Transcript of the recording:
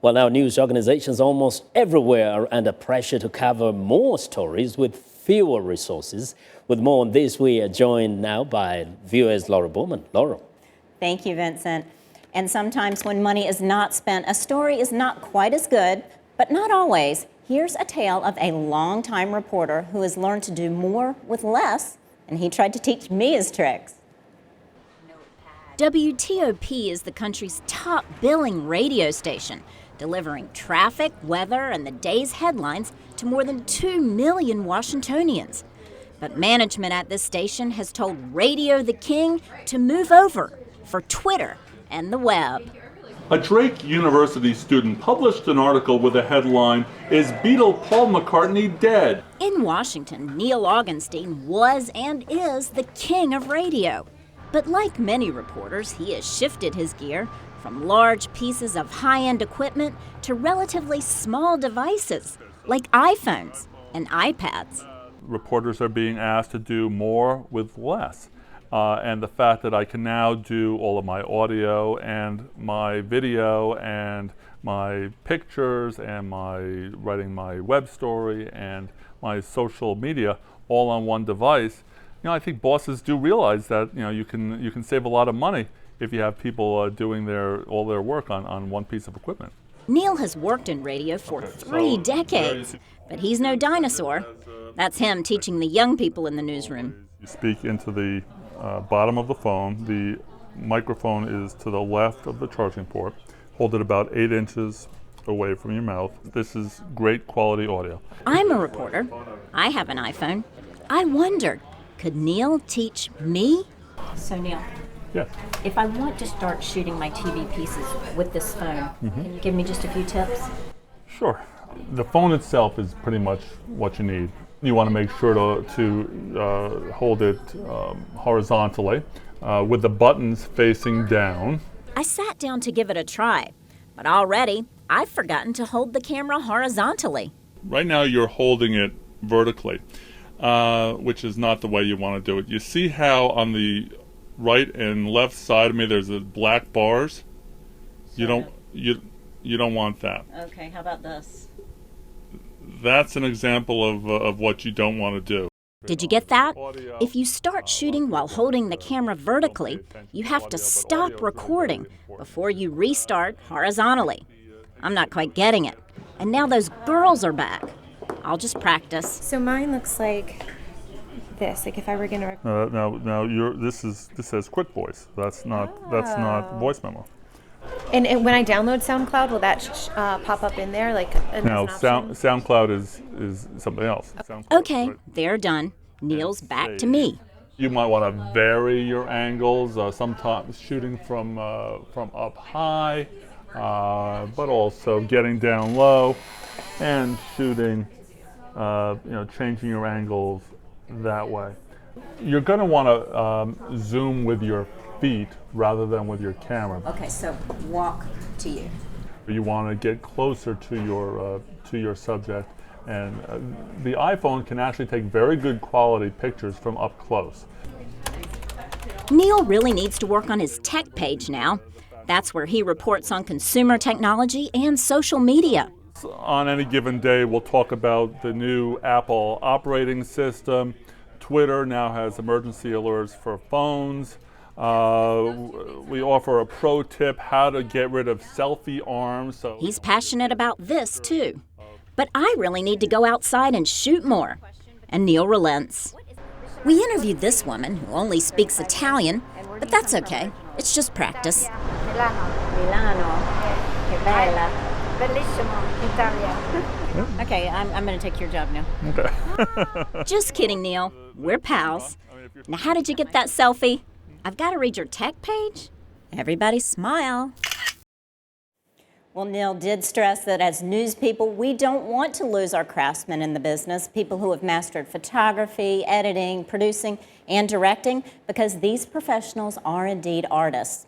Well, now news organizations almost everywhere are under pressure to cover more stories with fewer resources. With more on this, we are joined now by VOA's Laurel Bowman. Laurel. Thank you, Vincent. And sometimes when money is not spent, a story is not quite as good, but not always. Here's a tale of a longtime reporter who has learned to do more with less, and he tried to teach me his tricks. WTOP is the country's top billing radio station, delivering traffic, weather, and the day's headlines to more than 2 million Washingtonians. But management at this station has told Radio the King to move over for Twitter and the web. A Drake University student published an article with the headline, "Is Beatle Paul McCartney Dead?" In Washington, Neil Augustine was and is the king of radio. But like many reporters, he has shifted his gear from large pieces of high-end equipment to relatively small devices like iPhones and iPads. Reporters are being asked to do more with less. And the fact that I can now do all of my audio and my video and my pictures and my writing my web story and my social media all on one device, I think bosses do realize that you can save a lot of money if you have people doing all their work on one piece of equipment. Neil has worked in radio for 3 decades, but he's no dinosaur. That's him teaching the young people in the newsroom. You speak into the bottom of the phone. The microphone is to the left of the charging port. Hold it about 8 inches away from your mouth. This is great quality audio. I'm a reporter. I have an iPhone. I wondered, could Neil teach me? So Neil, yes. If I want to start shooting my TV pieces with this phone, can you give me just a few tips? Sure. The phone itself is pretty much what you need. You want to make sure to hold it horizontally with the buttons facing down. I sat down to give it a try, but already I've forgotten to hold the camera horizontally. Right now you're holding it vertically, which is not the way you want to do it. You see how on the right and left side of me there's the black bars? You don't want that. Okay, how about this? That's an example of what you don't want to do. Did you get that? If you start shooting while holding the camera vertically, you have to stop recording before you restart horizontally. I'm not quite getting it. And now those girls are back. I'll just practice. So mine looks like this. Like if I were going to. Now this says quick voice. That's not voice memo. And when I download SoundCloud, will that pop up in there? No, SoundCloud is something else. Okay, they're done. Neil's back to me. You might want to vary your angles. Sometimes shooting from up high, but also getting down low, and shooting, changing your angles that way. You're going to want to zoom with your feet rather than with your camera. Okay, so walk to you. You want to get closer to your subject, and the iPhone can actually take very good quality pictures from up close. Neil really needs to work on his tech page now. That's where he reports on consumer technology and social media. On any given day, we'll talk about the new Apple operating system. Twitter now has emergency alerts for phones. We offer a pro tip how to get rid of selfie arms. He's passionate about this too. But I really need to go outside and shoot more. And Neil relents. We interviewed this woman who only speaks Italian, but that's okay. It's just practice. Okay, I'm going to take your job now. Okay. Just kidding, Neil. We're pals. Now, how did you get that selfie? I've got to read your tech page. Everybody smile. Well, Neil did stress that as news people, we don't want to lose our craftsmen in the business, people who have mastered photography, editing, producing, and directing, because these professionals are indeed artists.